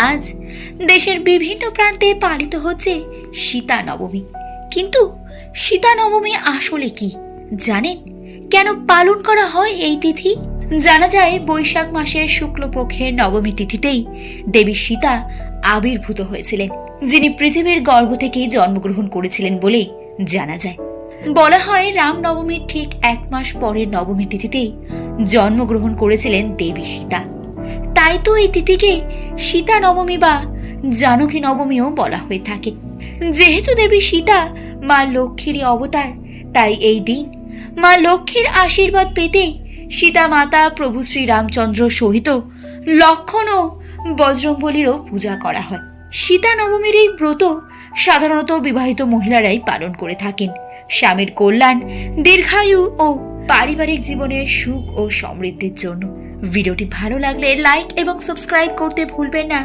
আজ দেশের বিভিন্ন প্রান্তে পালিত হচ্ছে সীতা নবমী। কিন্তু সীতা নবমী আসলে কি জানেন? কেন পালন করা হয় এই তিথি? জানা যায় বৈশাখ মাসের শুক্লপক্ষের নবমী তিথিতেই দেবী সীতা আবির্ভূত হয়েছিলেন, যিনি পৃথিবীর গর্ভ থেকে জন্মগ্রহণ করেছিলেন বলে জানা যায়। বলা হয় রাম নবমীর ঠিক 1 মাস পরের নবমী তিথিতেই জন্মগ্রহণ করেছিলেন দেবী সীতা। তাই তো এই তিথিকে সীতা নবমী বা জানকী নবমীও বলা হয়ে থাকে। যেহেতু দেবী সীতা মা লক্ষ্মীরই অবতার, তাই এই দিন মা লক্ষ্মীর আশীর্বাদ পেতে সীতা মাতা প্রভু শ্রীরামচন্দ্র সহিত লক্ষ্মণ ও বজরংবলীরও পূজা করা হয়। সীতা নবমীর এই ব্রত সাধারণত বিবাহিত মহিলারাই পালন করে থাকেন স্বামীর কল্যাণ, দীর্ঘায়ু ও পারিবারিক জীবনের সুখ ও সমৃদ্ধির জন্য। ভিডিওটি ভালো লাগলে লাইক এবং সাবস্ক্রাইব করতে ভুলবেন না।